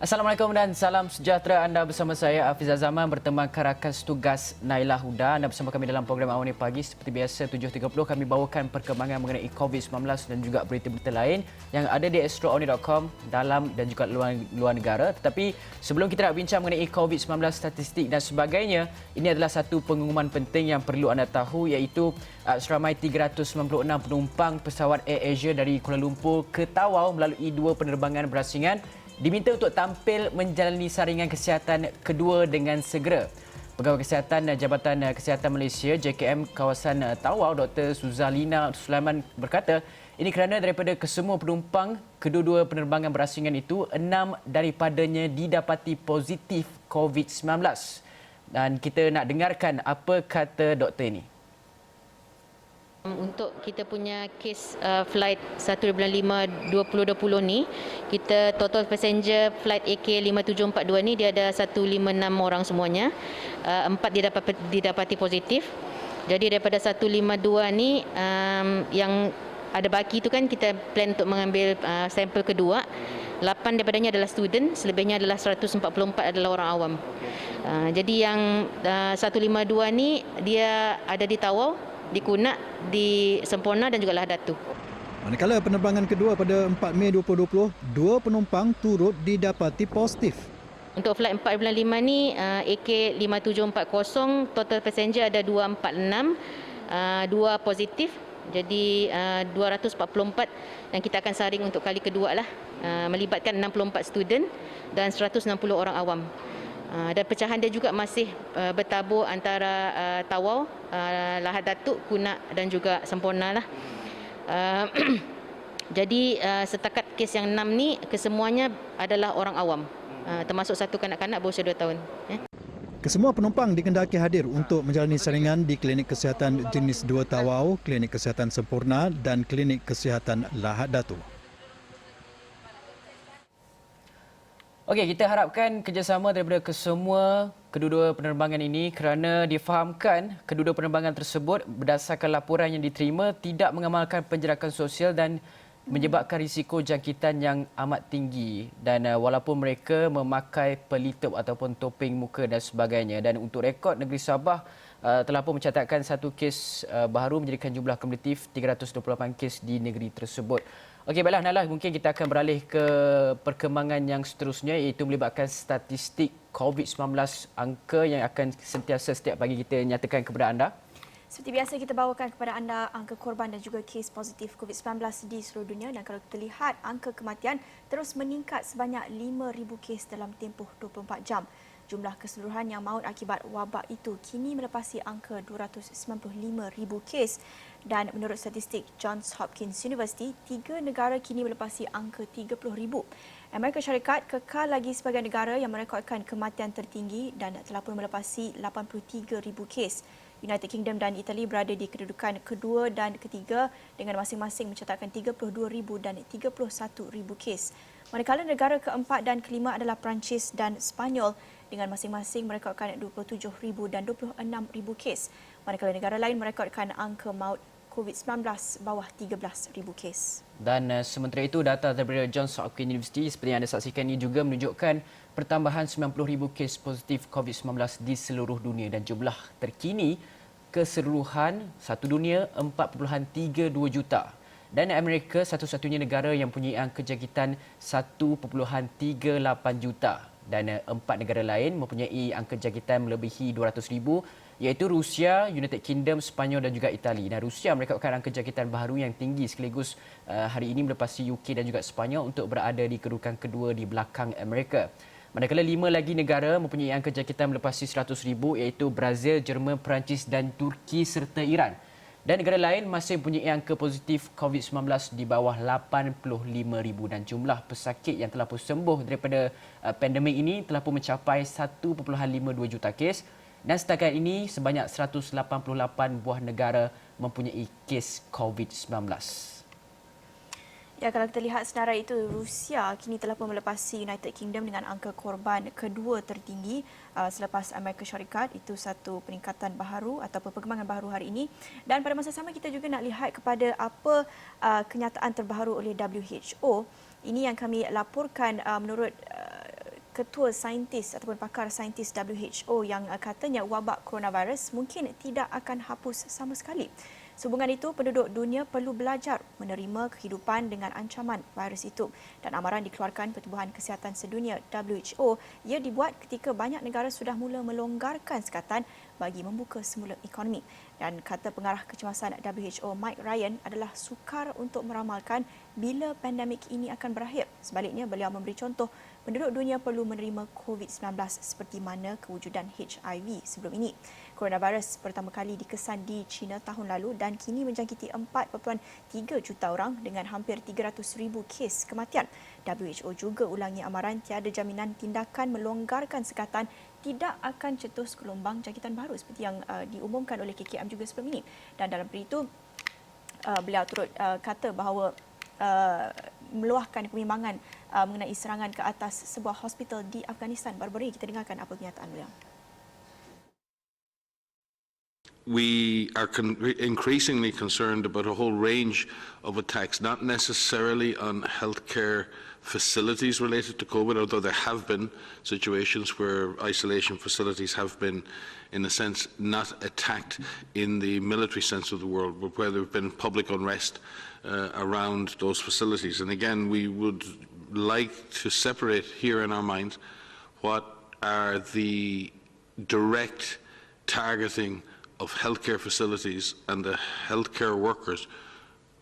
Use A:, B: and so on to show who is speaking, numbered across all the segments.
A: Assalamualaikum dan salam sejahtera. Anda bersama saya Hafiz Zaman bertemankan rakan setugas Naila Huda. Anda bersama kami dalam program Awal Ni Pagi. Seperti biasa 7.30 kami bawakan perkembangan mengenai COVID-19 dan juga berita-berita lain yang ada di astrooni.com dalam dan juga luar negara. Tetapi sebelum kita nak bincang mengenai COVID-19, statistik dan sebagainya, ini adalah satu pengumuman penting yang perlu anda tahu, iaitu seramai 396 penumpang pesawat Air Asia dari Kuala Lumpur ke Tawau melalui 2 penerbangan berasingan diminta untuk tampil menjalani saringan kesihatan kedua dengan segera. Pegawai Kesihatan Jabatan Kesihatan Malaysia JKM kawasan Tawau Dr. Suzalina Sulaiman berkata, ini kerana daripada kesemua penumpang kedua-dua penerbangan berasingan itu, 6 daripadanya didapati positif COVID-19. Dan kita nak dengarkan apa kata doktor ini.
B: Untuk kita punya kes flight 1.5 2020 ni, kita total passenger flight AK 5742 ni dia ada 156 orang semuanya. 4 didapati positif. Jadi daripada 152 ni yang ada baki tu kan kita plan untuk mengambil sampel kedua. 8 daripadanya adalah student, selebihnya adalah 144 adalah orang awam. Jadi yang 152 ni dia ada di Tawau, di Kunak, di Semporna dan juga Lahad Datu.
C: Manakala penerbangan kedua pada 4 Mei 2020, 2 penumpang turut didapati positif.
B: Untuk flight 4.5 ni, AK 5740, total passenger ada 246, 2 positif. Jadi 244 dan kita akan saring untuk kali kedua lah. Melibatkan 64 student dan 160 orang awam. Dan pecahan dia juga masih bertabur antara Tawau, Lahad Datuk, Kunak dan juga Semporna lah. Jadi setakat kes yang 6 ni kesemuanya adalah orang awam, termasuk satu kanak-kanak berusia 2 tahun.
C: Kesemua penumpang dikendaki hadir untuk menjalani saringan di Klinik Kesihatan Jenis 2 Tawau, Klinik Kesihatan Semporna dan Klinik Kesihatan Lahad Datu.
A: Okey, kita harapkan kerjasama daripada kesemua kedua-dua penerbangan ini kerana difahamkan kedua-dua penerbangan tersebut berdasarkan laporan yang diterima tidak mengamalkan penjarakan sosial dan menyebabkan risiko jangkitan yang amat tinggi, dan walaupun mereka memakai pelitup ataupun topeng muka dan sebagainya. Dan untuk rekod, negeri Sabah telah pun mencatatkan satu kes baru menjadikan jumlah kumulatif 328 kes di negeri tersebut. Okey, baiklah Nailah, mungkin kita akan beralih ke perkembangan yang seterusnya, iaitu melibatkan statistik COVID-19, angka yang akan sentiasa setiap pagi kita nyatakan kepada anda.
D: Seperti biasa kita bawakan kepada anda angka korban dan juga kes positif COVID-19 di seluruh dunia, dan kalau kita lihat angka kematian terus meningkat sebanyak 5,000 kes dalam tempoh 24 jam. Jumlah keseluruhan yang maut akibat wabak itu kini melepasi angka 295,000 kes, dan menurut statistik Johns Hopkins University, 3 negara kini melepasi angka 30,000. Amerika Syarikat kekal lagi sebagai negara yang merekodkan kematian tertinggi dan telah pun melepasi 83,000 kes. United Kingdom dan Itali berada di kedudukan kedua dan ketiga dengan masing-masing mencatatkan 32,000 dan 31,000 kes. Manakala negara keempat dan kelima adalah Perancis dan Sepanyol dengan masing-masing merekodkan 27,000 dan 26,000 kes. Manakala negara lain merekodkan angka maut COVID-19 bawah 13,000 kes.
A: Dan sementara itu, data daripada Johns Hopkins University seperti yang anda saksikan ini juga menunjukkan pertambahan 90,000 kes positif COVID-19 di seluruh dunia, dan jumlah terkini keseluruhan satu dunia 4.32 juta. Dan Amerika satu-satunya negara yang mempunyai angka jangkitan 1.38 juta. Dan 4 negara lain mempunyai angka jangkitan melebihi 200,000, iaitu Rusia, United Kingdom, Sepanyol dan juga Itali. Dan Rusia merekodkan angka jangkitan baharu yang tinggi sekaligus hari ini melepasi UK dan juga Sepanyol untuk berada di kedudukan kedua di belakang Amerika. Manakala 5 lagi negara mempunyai angka jangkitan melepasi 100,000, iaitu Brazil, Jerman, Perancis dan Turki serta Iran. Dan negara lain masih mempunyai angka positif COVID-19 di bawah 85,000, dan jumlah pesakit yang telah pun sembuh daripada pandemik ini telah pun mencapai 1.52 juta kes, dan setakat ini sebanyak 188 buah negara mempunyai kes COVID-19.
D: Ya, kalau kita lihat senarai itu, Rusia kini telah pun melepasi United Kingdom dengan angka korban kedua tertinggi selepas Amerika Syarikat. Itu satu peningkatan baharu ataupun perkembangan baharu hari ini. Dan pada masa sama kita juga nak lihat kepada apa kenyataan terbaru oleh WHO. Ini yang kami laporkan menurut ketua saintis ataupun pakar saintis WHO yang katanya wabak coronavirus mungkin tidak akan hapus sama sekali. Sehubungan itu, penduduk dunia perlu belajar menerima kehidupan dengan ancaman virus itu. Dan amaran dikeluarkan Pertubuhan Kesihatan Sedunia WHO, ia dibuat ketika banyak negara sudah mula melonggarkan sekatan bagi membuka semula ekonomi. Dan kata pengarah kecemasan WHO Mike Ryan adalah sukar untuk meramalkan bila pandemik ini akan berakhir. Sebaliknya, beliau memberi contoh penduduk dunia perlu menerima COVID-19 seperti mana kewujudan HIV sebelum ini. Coronavirus pertama kali dikesan di China tahun lalu dan kini menjangkiti 4.3 juta orang dengan hampir 300,000 kes kematian. WHO juga ulangi amaran tiada jaminan tindakan melonggarkan sekatan tidak akan cetus gelombang jangkitan baru seperti yang diumumkan oleh KKM juga sebelum ini. Dan dalam berita itu, beliau turut kata bahawa meluahkan kebimbangan mengenai serangan ke atas sebuah hospital di Afghanistan. Baru-baru ini kita dengarkan apa pernyataan beliau.
E: We are increasingly concerned about a whole range of attacks, not necessarily on healthcare facilities related to COVID, although there have been situations where isolation facilities have been, in a sense, not attacked in the military sense of the word, but where there have been public unrest around those facilities. And again, we would like to separate here in our minds what are the direct targeting of healthcare facilities and the healthcare workers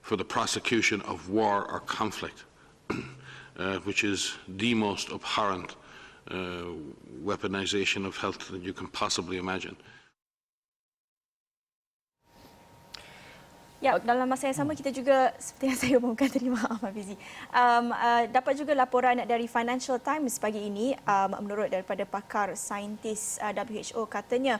E: for the prosecution of war or conflict, which is the most abhorrent weaponization of health that you can possibly imagine.
D: Ya, dalam masa yang sama kita juga seperti yang saya umumkan tadi, maaf Hafizi, dapat juga laporan dari Financial Times pagi ini, menurut daripada pakar saintis WHO, katanya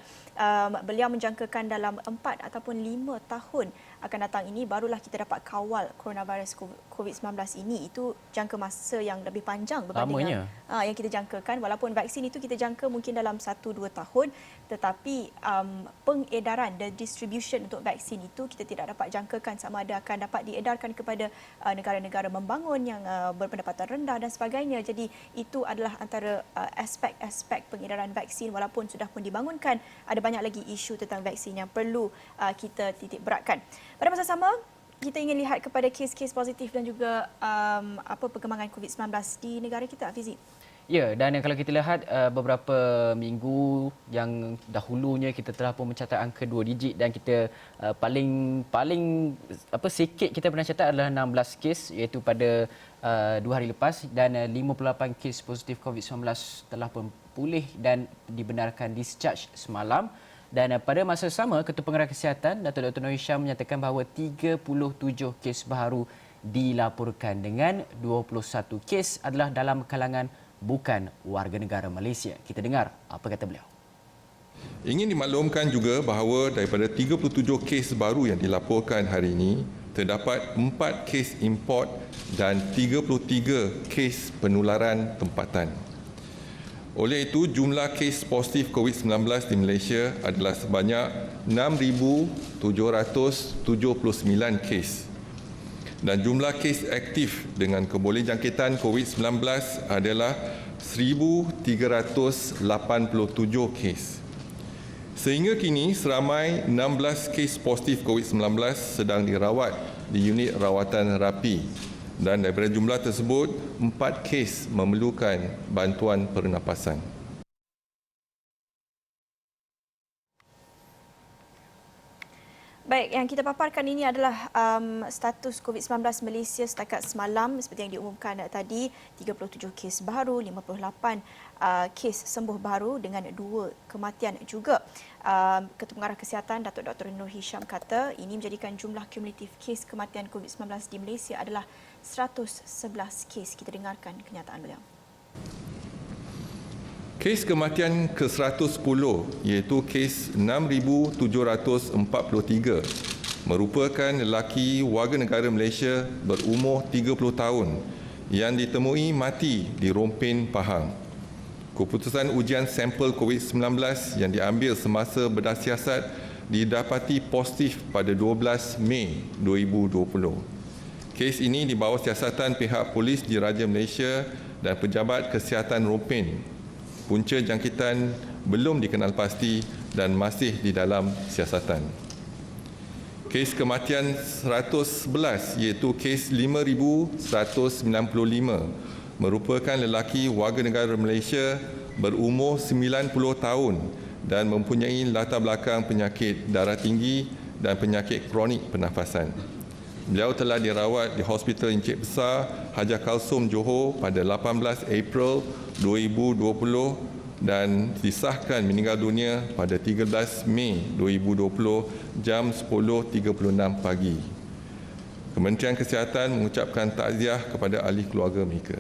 D: beliau menjangkakan dalam 4 ataupun 5 tahun akan datang ini barulah kita dapat kawal coronavirus COVID-19 ini. Itu jangka masa yang lebih panjang berbanding yang kita jangkakan. Walaupun vaksin itu kita jangka mungkin dalam 1-2 tahun, tetapi pengedaran dan distribution untuk vaksin itu kita tidak dapat jangkakan sama ada akan dapat diedarkan kepada negara-negara membangun yang berpendapatan rendah dan sebagainya. Jadi itu adalah antara aspek-aspek pengedaran vaksin. Walaupun sudah pun dibangunkan, ada banyak lagi isu tentang vaksin yang perlu kita titik beratkan. Pada masa sama, kita ingin lihat kepada kes-kes positif dan juga apa perkembangan COVID-19 di negara kita, Fizi.
A: Ya, dan kalau kita lihat beberapa minggu yang dahulunya kita telah pun mencatat angka 2 digit dan kita paling sikit kita pernah catat adalah 16 kes iaitu pada 2 hari lepas, dan 58 kes positif COVID-19 telah pun pulih dan dibenarkan discharge semalam. Dan pada masa sama, Ketua Pengarah Kesihatan Datuk Dr. Noor Hisham menyatakan bahawa 37 kes baru dilaporkan dengan 21 kes adalah dalam kalangan bukan warga negara Malaysia. Kita dengar apa kata beliau.
F: Ingin dimaklumkan juga bahawa daripada 37 kes baru yang dilaporkan hari ini, terdapat 4 kes import dan 33 kes penularan tempatan. Oleh itu, jumlah kes positif COVID-19 di Malaysia adalah sebanyak 6,779 kes. Dan jumlah kes aktif dengan kebolehjangkitan COVID-19 adalah 1,387 kes. Sehingga kini, seramai 16 kes positif COVID-19 sedang dirawat di unit rawatan rapi. Dan daripada jumlah tersebut, 4 kes memerlukan bantuan pernafasan.
D: Baik, yang kita paparkan ini adalah status COVID-19 Malaysia setakat semalam seperti yang diumumkan tadi, 37 kes baru, 58 kes sembuh baru dengan 2 kematian juga. Ketua Pengarah Kesihatan Datuk Dr. Noor Hisham kata ini menjadikan jumlah kumulatif kes kematian COVID-19 di Malaysia adalah 111 kes. Kita dengarkan kenyataan beliau.
F: Kes kematian ke-110 iaitu kes 6,743 merupakan lelaki warga negara Malaysia berumur 30 tahun yang ditemui mati di Rompin, Pahang. Keputusan ujian sampel COVID-19 yang diambil semasa berdasiasat didapati positif pada 12 Mei 2020. Kes ini di bawah siasatan pihak polis Diraja Malaysia dan pejabat kesihatan rutin. Punca jangkitan belum dikenal pasti dan masih di dalam siasatan. Kes kematian 111 iaitu kes 5,195 merupakan lelaki warga negara Malaysia berumur 90 tahun dan mempunyai latar belakang penyakit darah tinggi dan penyakit kronik pernafasan. Beliau telah dirawat di Hospital Encik Besar Hajar Kalsum Johor pada 18 April 2020 dan disahkan meninggal dunia pada 13 Mei 2020 jam 10.36 pagi. Kementerian Kesihatan mengucapkan takziah kepada ahli keluarga mereka.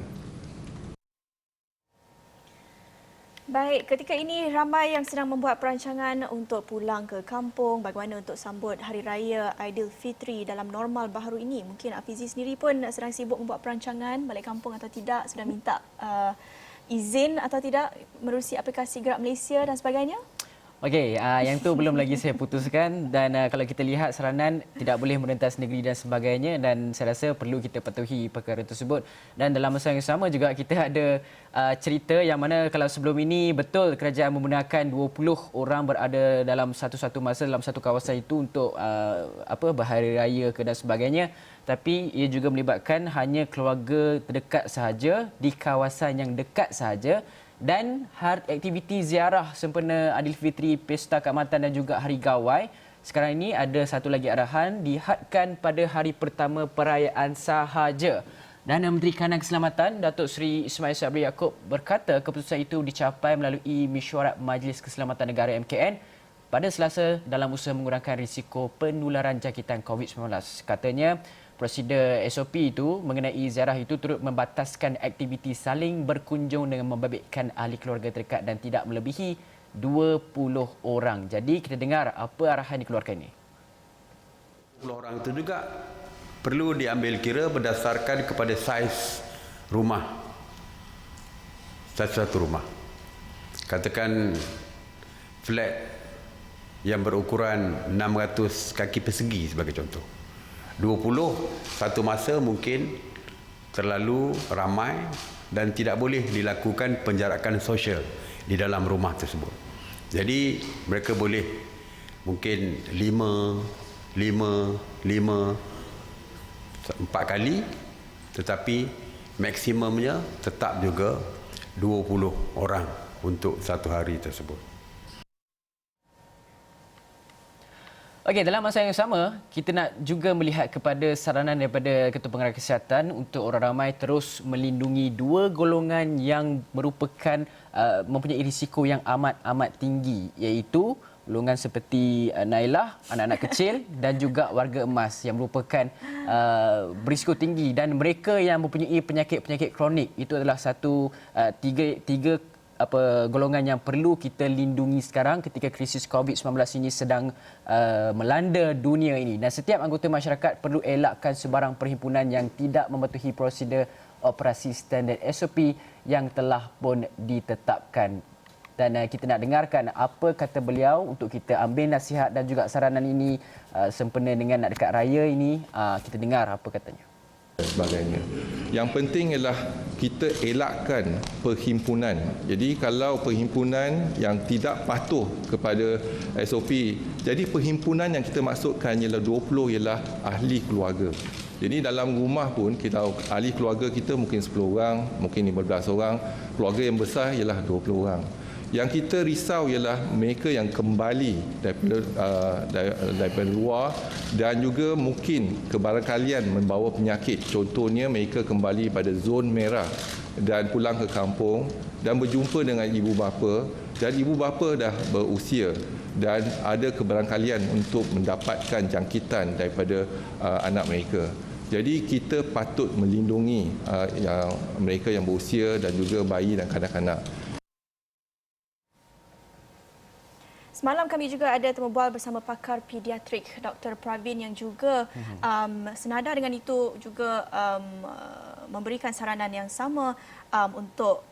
D: Baik, ketika ini ramai yang sedang membuat perancangan untuk pulang ke kampung, bagaimana untuk sambut Hari Raya Aidilfitri dalam normal baharu ini. Mungkin Afizi sendiri pun sedang sibuk membuat perancangan balik kampung atau tidak, sudah minta izin atau tidak menerusi aplikasi Gerak Malaysia dan sebagainya?
A: Okey, yang tu belum lagi saya putuskan dan kalau kita lihat saranan tidak boleh merentas negeri dan sebagainya dan saya rasa perlu kita patuhi perkara tersebut. Dan dalam masa yang sama juga kita ada cerita yang mana kalau sebelum ini betul kerajaan membenarkan 20 orang berada dalam satu-satu masa dalam satu kawasan itu untuk berhari raya ke dan sebagainya, tapi ia juga melibatkan hanya keluarga terdekat sahaja di kawasan yang dekat sahaja. Dan aktiviti ziarah sempena Aidilfitri, Pesta Kaamatan dan juga Hari Gawai sekarang ini ada satu lagi arahan dihadkan pada hari pertama perayaan sahaja. Dan Menteri Kanan Keselamatan Datuk Seri Ismail Sabri Yaakob berkata keputusan itu dicapai melalui Mesyuarat Majlis Keselamatan Negara MKN pada Selasa dalam usaha mengurangkan risiko penularan jangkitan COVID-19. Katanya prosedur SOP itu mengenai ziarah itu turut membataskan aktiviti saling berkunjung dengan membabitkan ahli keluarga terdekat dan tidak melebihi 20 orang. Jadi kita dengar apa arahan dikeluarkan ini.
G: 20 orang itu juga perlu diambil kira berdasarkan kepada saiz rumah. Satu rumah. Katakan flat yang berukuran 600 kaki persegi sebagai contoh. 20 satu masa mungkin terlalu ramai dan tidak boleh dilakukan penjarakan sosial di dalam rumah tersebut. Jadi mereka boleh mungkin 4 kali, tetapi maksimumnya tetap juga 20 orang untuk satu hari tersebut.
A: Okey, dalam masa yang sama, kita nak juga melihat kepada saranan daripada Ketua Pengarah Kesihatan untuk orang ramai terus melindungi dua golongan yang merupakan mempunyai risiko yang amat tinggi, iaitu golongan seperti Nailah, anak-anak kecil dan juga warga emas yang merupakan berisiko tinggi dan mereka yang mempunyai penyakit-penyakit kronik. Itu adalah tiga golongan yang perlu kita lindungi sekarang ketika krisis COVID-19 ini sedang melanda dunia ini. Dan setiap anggota masyarakat perlu elakkan sebarang perhimpunan yang tidak mematuhi prosedur operasi standard SOP yang telah pun ditetapkan. Dan kita nak dengarkan apa kata beliau untuk kita ambil nasihat dan juga saranan ini sempena dengan nak dekat raya ini. Kita dengar apa katanya.
F: Sebagainya. Yang penting ialah kita elakkan perhimpunan. Jadi kalau perhimpunan yang tidak patuh kepada SOP, jadi perhimpunan yang kita maksudkan ialah 20 ialah ahli keluarga. Jadi dalam rumah pun kita ahli keluarga kita mungkin 10 orang, mungkin 15 orang, keluarga yang besar ialah 20 orang. Yang kita risau ialah mereka yang kembali daripada luar dan juga mungkin kebarangkalian membawa penyakit. Contohnya mereka kembali pada zon merah dan pulang ke kampung dan berjumpa dengan ibu bapa dan ibu bapa dah berusia dan ada kebarangkalian untuk mendapatkan jangkitan daripada anak mereka. Jadi kita patut melindungi mereka yang berusia dan juga bayi dan kanak-kanak.
D: Semalam kami juga ada temu bual bersama pakar pediatrik Dr. Pravin yang juga senada dengan itu juga memberikan saranan yang sama untuk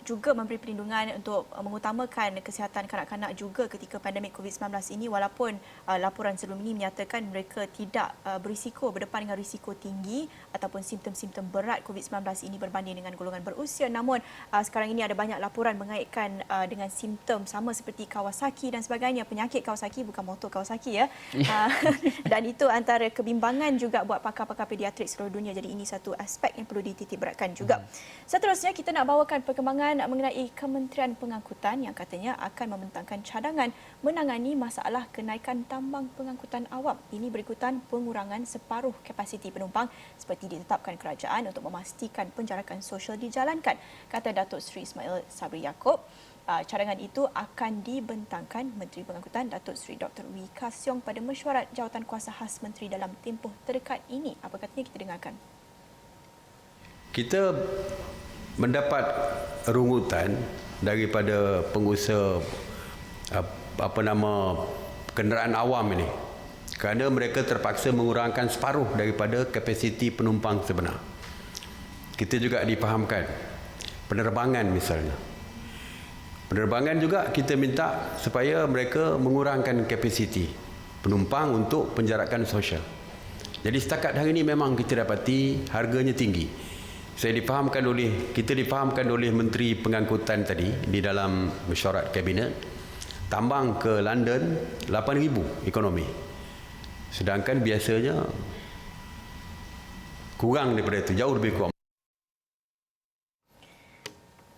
D: juga memberi perlindungan untuk mengutamakan kesihatan kanak-kanak juga ketika pandemik COVID-19 ini, walaupun laporan sebelum ini menyatakan mereka tidak berisiko, berdepan dengan risiko tinggi ataupun simptom-simptom berat COVID-19 ini berbanding dengan golongan berusia. Namun sekarang ini ada banyak laporan mengaitkan dengan simptom sama seperti Kawasaki dan sebagainya. Penyakit Kawasaki bukan motor Kawasaki ya. Dan itu antara kebimbangan juga buat pakar-pakar pediatrik seluruh dunia. Jadi ini satu aspek yang perlu dititik beratkan juga. Seterusnya kita nak bawakan perkembangan mengenai Kementerian Pengangkutan yang katanya akan membentangkan cadangan menangani masalah kenaikan tambang pengangkutan awam. Ini berikutan pengurangan separuh kapasiti penumpang seperti ditetapkan kerajaan untuk memastikan penjarakan sosial dijalankan, kata Datuk Seri Ismail Sabri Yaakob. Cadangan itu akan dibentangkan Menteri Pengangkutan Datuk Seri Dr. Wee Ka Siong pada mesyuarat jawatan kuasa khas menteri dalam tempoh terdekat ini. Apa katanya, kita dengarkan.
G: Kita mendapat rungutan daripada pengusaha kenderaan awam ini kerana mereka terpaksa mengurangkan separuh daripada kapasiti penumpang sebenar. Kita juga difahamkan penerbangan misalnya. Penerbangan juga kita minta supaya mereka mengurangkan kapasiti penumpang untuk penjarakan sosial. Jadi setakat hari ini memang kita dapati harganya tinggi. Kita difahamkan oleh Menteri Pengangkutan tadi di dalam mesyuarat kabinet, tambang ke London 8,000 ekonomi. Sedangkan biasanya kurang daripada itu, jauh lebih kurang.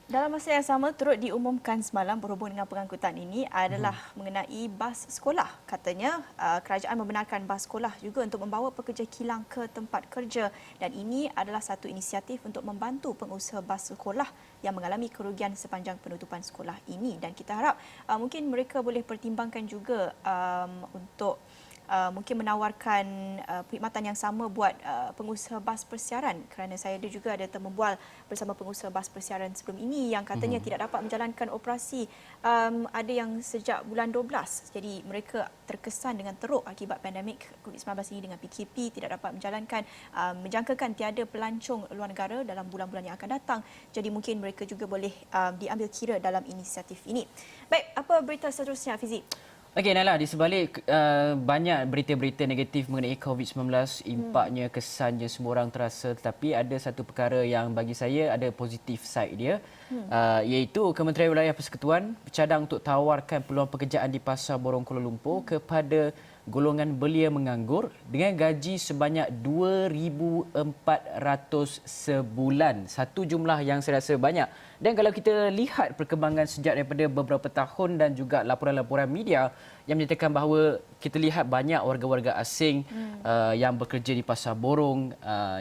D: Dalam masa yang sama, turut diumumkan semalam berhubung dengan pengangkutan ini adalah mengenai bas sekolah. Katanya kerajaan membenarkan bas sekolah juga untuk membawa pekerja kilang ke tempat kerja, dan ini adalah satu inisiatif untuk membantu pengusaha bas sekolah yang mengalami kerugian sepanjang penutupan sekolah ini, dan kita harap mungkin mereka boleh pertimbangkan juga untuk mungkin menawarkan perkhidmatan yang sama buat pengusaha bas persiaran, kerana saya juga ada membual bersama pengusaha bas persiaran sebelum ini yang katanya tidak dapat menjalankan operasi ada yang sejak bulan 12. Jadi mereka terkesan dengan teruk akibat pandemik COVID-19 ini dengan PKP, tidak dapat menjalankan, menjangkakan tiada pelancong luar negara dalam bulan-bulan yang akan datang. Jadi mungkin mereka juga boleh diambil kira dalam inisiatif ini. Baik, apa berita seterusnya, Fizi?
A: Okey, Nailah, di sebalik banyak berita-berita negatif mengenai COVID-19, impaknya, kesannya semua orang terasa, tetapi ada satu perkara yang bagi saya ada positif side dia, iaitu Kementerian Wilayah Persekutuan bercadang untuk tawarkan peluang pekerjaan di Pasar Borong Kuala Lumpur kepada golongan belia menganggur dengan gaji sebanyak RM2,400 sebulan. Satu jumlah yang saya rasa banyak. Dan kalau kita lihat perkembangan sejak daripada beberapa tahun dan juga laporan-laporan media yang menyatakan bahawa kita lihat banyak warga-warga asing yang bekerja di Pasar Borong,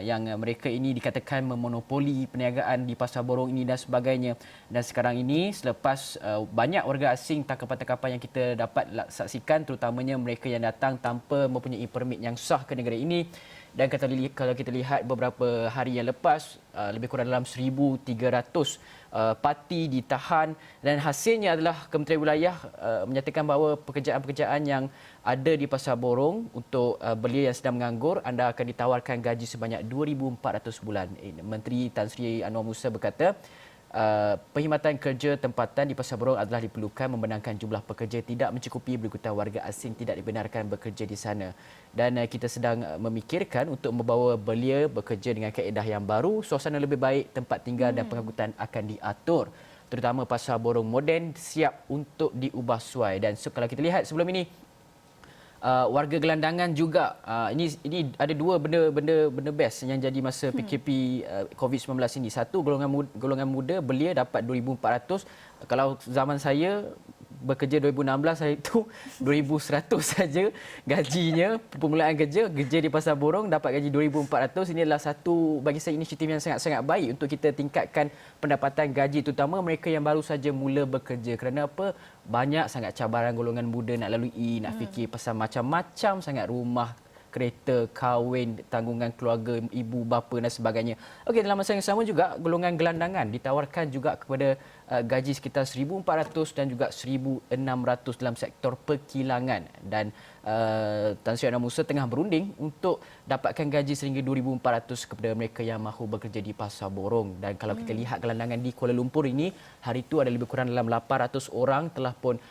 A: yang mereka ini dikatakan memonopoli perniagaan di Pasar Borong ini dan sebagainya. Dan sekarang ini selepas banyak warga asing, tangkapan-tangkapan yang kita dapat saksikan, terutamanya mereka yang datang tanpa mempunyai permit yang sah ke negara ini. Dan kalau kita lihat beberapa hari yang lepas, lebih kurang dalam 1,300 parti ditahan, dan hasilnya adalah Kementerian Wilayah menyatakan bahawa pekerjaan-pekerjaan yang ada di Pasar Borong untuk belia yang sedang menganggur, anda akan ditawarkan gaji sebanyak RM2,400 sebulan. Menteri Tan Sri Anwar Musa berkata, perkhidmatan kerja tempatan di Pasar Borong adalah diperlukan membenarkan jumlah pekerja tidak mencukupi berikutan warga asing tidak dibenarkan bekerja di sana. Dan kita sedang memikirkan untuk membawa belia bekerja dengan kaedah yang baru, suasana lebih baik, tempat tinggal dan pengangkutan akan diatur. Terutama Pasar Borong moden siap untuk diubah suai. Dan kalau kita lihat sebelum ini, warga gelandangan juga, ini ada dua benda best yang jadi masa PKP COVID-19 ini. Satu, golongan muda belia dapat 2,400. Kalau zaman saya bekerja 2016, saya itu 2,100 saja gajinya. Permulaan kerja di Pasar Borong dapat gaji 2,400. Ini adalah satu, bagi saya, inisiatif yang sangat-sangat baik untuk kita tingkatkan pendapatan gaji, terutama mereka yang baru saja mula bekerja. Kerana apa? Banyak sangat cabaran golongan muda nak lalui, nak fikir pasal macam-macam sangat rumah kereta, kahwin, tanggungan keluarga, ibu bapa dan sebagainya. Okey, dalam masa yang sama juga golongan gelandangan ditawarkan juga kepada gaji sekitar 1,400 dan juga 1,600 dalam sektor perkilangan, dan Tan Sri Anwar Musa tengah berunding untuk dapatkan gaji sehingga 2,400 kepada mereka yang mahu bekerja di Pasar Borong. Dan kalau kita lihat gelandangan di Kuala Lumpur ini, hari itu ada lebih kurang dalam 800 orang telah pun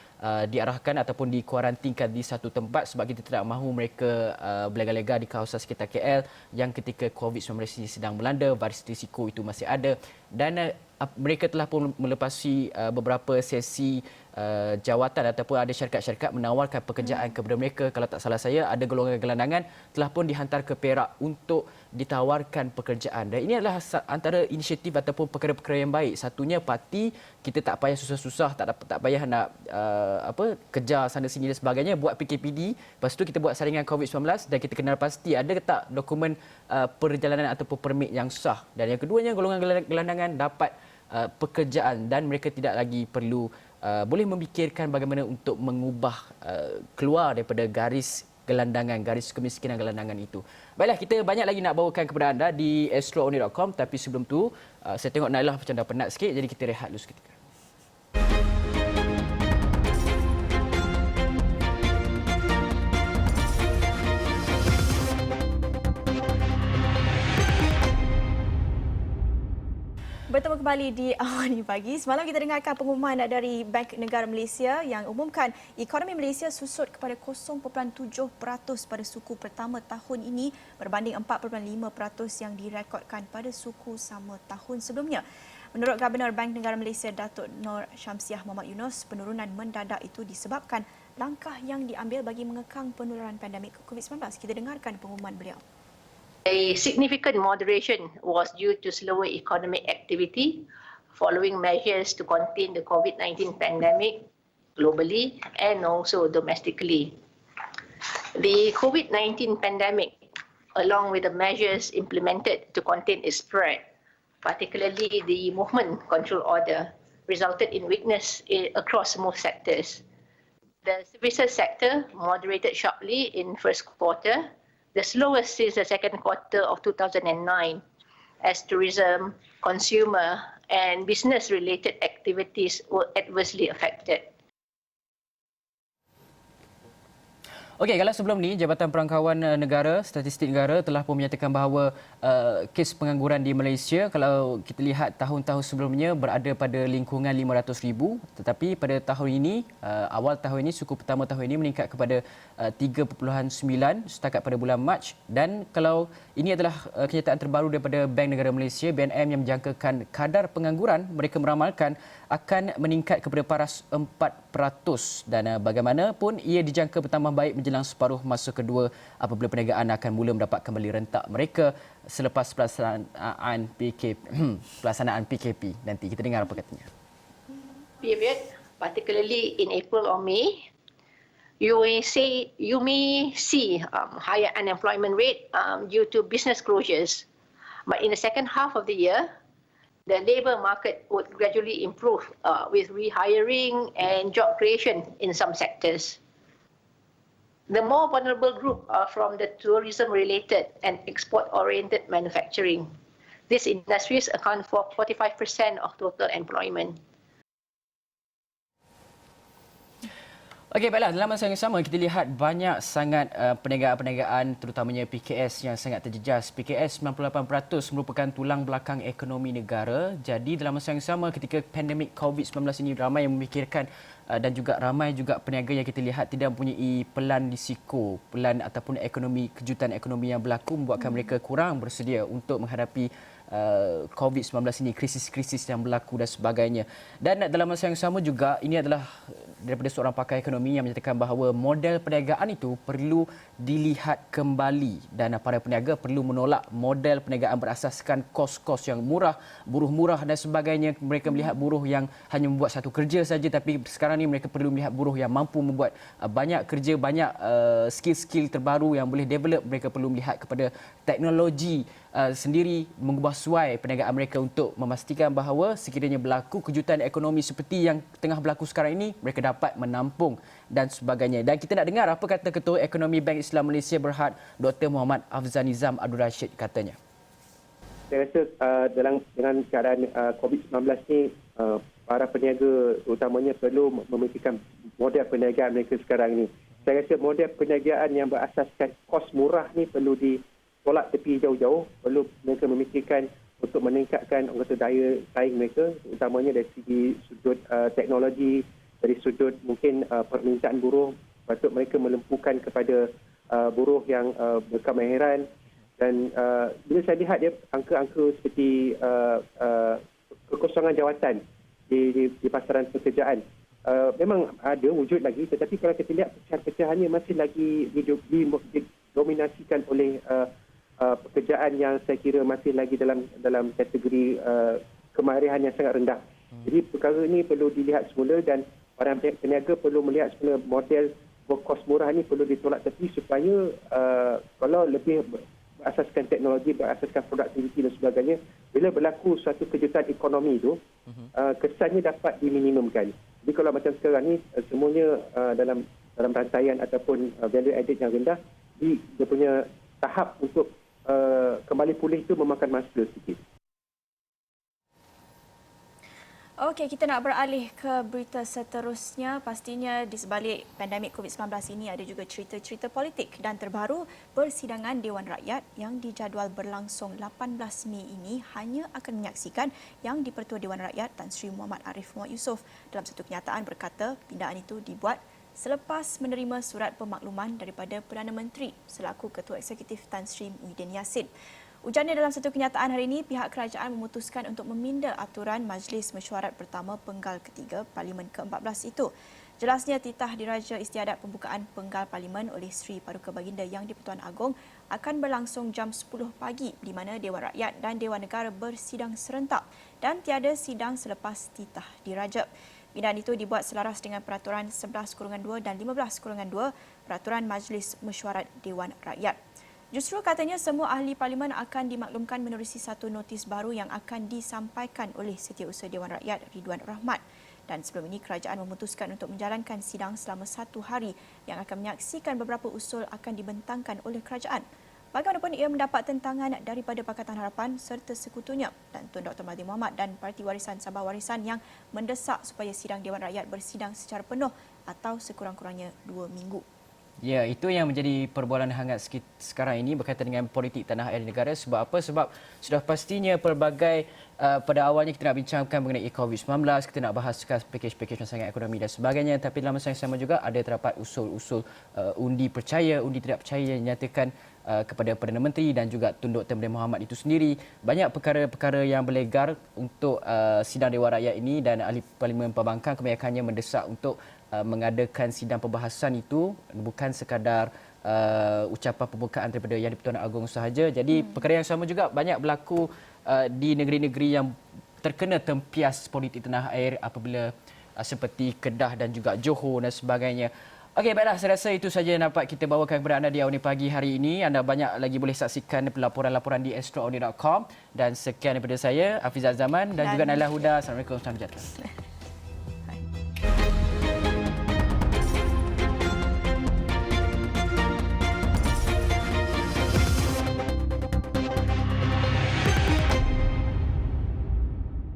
A: diarahkan ataupun dikuarantinkan di satu tempat sebab kita tidak mahu mereka berlega-lega di kawasan sekitar KL yang ketika COVID-19 ini sedang melanda, virus risiko itu masih ada, dan mereka telah pun melepasi beberapa sesi jawatan ataupun ada syarikat-syarikat menawarkan pekerjaan kepada mereka. Kalau tak salah saya, ada golongan gelandangan telah pun dihantar ke Perak untuk ditawarkan pekerjaan. Dan ini adalah antara inisiatif ataupun perkara-perkara yang baik. Satunya, parti kita tak payah susah-susah, tak payah nak kejar sana sini dan sebagainya, buat PKPD, lepas tu kita buat saringan COVID-19 dan kita kenal pasti ada ke tak dokumen perjalanan ataupun permit yang sah. Dan yang keduanya, golongan gelandangan dapat pekerjaan dan mereka tidak lagi perlu boleh memikirkan bagaimana untuk mengubah keluar daripada garis gelandangan, garis kemiskinan gelandangan itu. Baiklah, kita banyak lagi nak bawakan kepada anda di astrooni.com, tapi sebelum tu saya tengok Nailah macam dah penat sikit, jadi kita rehat dulu seketika.
D: Bertemu kembali di Awani Pagi. Semalam kita dengarkan pengumuman dari Bank Negara Malaysia yang umumkan ekonomi Malaysia susut kepada 0.7% pada suku pertama tahun ini berbanding 4.5% yang direkodkan pada suku sama tahun sebelumnya. Menurut Gubernur Bank Negara Malaysia Datuk Nur Syamsiah Mohamad Yunus, penurunan mendadak itu disebabkan langkah yang diambil bagi mengekang penularan pandemik COVID-19. Kita dengarkan pengumuman beliau.
H: A significant moderation was due to slower economic activity following measures to contain the COVID-19 pandemic globally and also domestically. The COVID-19 pandemic, along with the measures implemented to contain its spread, particularly the movement control order, resulted in weakness across most sectors. The services sector moderated sharply in first quarter, the slowest since the second quarter of 2009, as tourism, consumer and business-related activities were adversely affected.
A: Okey, kalau sebelum ni Jabatan Perangkawan Negara, Statistik Negara telah pun menyatakan bahawa kes pengangguran di Malaysia, kalau kita lihat tahun-tahun sebelumnya berada pada lingkungan 500,000, tetapi pada tahun ini, awal tahun ini, suku pertama tahun ini meningkat kepada 3.9 setakat pada bulan Mac. Dan kalau ini adalah kenyataan terbaru daripada Bank Negara Malaysia, BNM, yang menjangkakan kadar pengangguran mereka meramalkan akan meningkat kepada paras 4%, dan bagaimanapun ia dijangka bertambah baik menjelang separuh masa kedua apabila perniagaan akan mula mendapat kembali rentak mereka selepas pelaksanaan PKP nanti. Kita dengar apa katanya.
H: Period, particularly in April or May, you may see higher unemployment rate due to business closures. But in the second half of the year, the labour market would gradually improve with rehiring and job creation in some sectors. The more vulnerable group are from the tourism-related and export-oriented manufacturing. These industries account for 45% of total employment.
A: Okey, baiklah. Dalam masa yang sama, kita lihat banyak sangat perniagaan-perniagaan terutamanya PKS yang sangat terjejas. PKS 98% merupakan tulang belakang ekonomi negara. Jadi dalam masa yang sama, ketika pandemik COVID-19 ini, ramai yang memikirkan dan juga ramai juga peniaga yang kita lihat tidak mempunyai pelan risiko, pelan ataupun kejutan ekonomi yang berlaku membuatkan mereka kurang bersedia untuk menghadapi COVID-19 ini, krisis-krisis yang berlaku dan sebagainya. Dan dalam masa yang sama juga, ini adalah daripada seorang pakar ekonomi yang menyatakan bahawa model perniagaan itu perlu dilihat kembali dan para peniaga perlu menolak model perniagaan berasaskan kos-kos yang murah, buruh murah dan sebagainya. Mereka melihat buruh yang hanya membuat satu kerja saja, tapi sekarang ni mereka perlu melihat buruh yang mampu membuat banyak kerja, banyak skill-skill terbaru yang boleh develop. Mereka perlu melihat kepada teknologi sendiri mengubah suai perniagaan mereka untuk memastikan bahawa sekiranya berlaku kejutan ekonomi seperti yang tengah berlaku sekarang ini, mereka dapat menampung dan sebagainya. Dan kita nak dengar apa kata Ketua Ekonomi Bank Islam Malaysia Berhad, Dr. Muhammad Afzal Nizam Abdul Rashid katanya.
I: Saya rasa dengan keadaan COVID-19 ni, para peniaga utamanya perlu memikirkan model perniagaan mereka sekarang ini. Saya rasa model perniagaan yang berasaskan kos murah ni perlu ditolak tepi jauh-jauh. Perlu mereka memikirkan untuk meningkatkan daya saing mereka, utamanya dari segi sudut teknologi, dari sudut mungkin permintaan buruh. Patut mereka melempukan kepada buruh yang berkemahiran. Dan bila saya lihat dia angka-angka seperti kekosongan jawatan di pasaran pekerjaan, memang ada wujud lagi, tetapi kalau kita lihat pecahan-pecahannya masih lagi didominasikan oleh pekerjaan yang saya kira masih lagi dalam kategori kemarihan yang sangat rendah. Jadi perkara ini perlu dilihat semula dan para peniaga perlu melihat semula model kos murah ini perlu ditolak tepi supaya kalau lebih berasaskan teknologi, berasaskan produktiviti dan sebagainya, bila berlaku suatu kejutan ekonomi itu, kesannya dapat diminimumkan. Jadi kalau macam sekarang ni, semuanya dalam rantaian ataupun value added yang rendah, dia punya tahap untuk kembali pulih itu memakan masa sedikit.
D: Okey, kita nak beralih ke berita seterusnya. Pastinya di sebalik pandemik COVID-19 ini ada juga cerita-cerita politik dan terbaru persidangan Dewan Rakyat yang dijadual berlangsung 18 Mei ini hanya akan menyaksikan Yang di-Pertua Dewan Rakyat Tan Sri Muhammad Arif Muhammad Yusof. Dalam satu kenyataan berkata pindaan itu dibuat selepas menerima surat pemakluman daripada Perdana Menteri selaku Ketua Eksekutif Tan Sri Muhyiddin Yassin. Ujarnya dalam satu kenyataan hari ini, pihak kerajaan memutuskan untuk meminda aturan Majlis Mesyuarat Pertama Penggal Ketiga Parlimen ke-14 itu. Jelasnya titah diraja istiadat pembukaan Penggal Parlimen oleh Sri Paduka Baginda Yang di-Pertuan Agong akan berlangsung jam 10 pagi di mana Dewan Rakyat dan Dewan Negara bersidang serentak dan tiada sidang selepas titah diraja. Pindaan itu dibuat selaras dengan Peraturan 11-2 dan 15-2 Peraturan Majlis Mesyuarat Dewan Rakyat. Justru katanya semua ahli parlimen akan dimaklumkan menerusi satu notis baru yang akan disampaikan oleh Setiausaha Dewan Rakyat Ridwan Rahmat. Dan sebelum ini kerajaan memutuskan untuk menjalankan sidang selama 1 hari yang akan menyaksikan beberapa usul akan dibentangkan oleh kerajaan. Bagaimanapun ia mendapat tentangan daripada Pakatan Harapan serta sekutunya dan Tun Dr. Mahathir Mohamad dan Parti Warisan Sabah Warisan yang mendesak supaya sidang Dewan Rakyat bersidang secara penuh atau sekurang-kurangnya 2 minggu.
A: Ya, itu yang menjadi perbualan hangat sekarang ini berkaitan dengan politik tanah air negara. Sebab apa? Sebab sudah pastinya pelbagai pada awalnya kita nak bincangkan mengenai COVID-19, kita nak bahaskan pakej-pakej rancangan ekonomi dan sebagainya. Tapi dalam masa yang sama juga ada terdapat usul-usul undi percaya, undi tidak percaya yang dinyatakan kepada Perdana Menteri dan juga Tun Dr. Mahathir Mohamad itu sendiri. Banyak perkara-perkara yang berlegar untuk sidang Dewan Rakyat ini dan ahli Parlimen Perbankan kebanyakannya mendesak untuk mengadakan sidang perbahasan itu bukan sekadar ucapan pembukaan daripada Yang di-Pertuan Agong sahaja. Jadi perkara yang sama juga banyak berlaku di negeri-negeri yang terkena tempias politik tanah air apabila seperti Kedah dan juga Johor dan sebagainya. Okey, baiklah, saya rasa itu saja yang dapat kita bawakan kepada anda di Awani Pagi hari ini. Anda banyak lagi boleh saksikan laporan-laporan di extraordinary.com dan sekian daripada saya, Hafizah Zaman dan juga Nailah Huda. Assalamualaikum warahmatullahi wabarakatuh.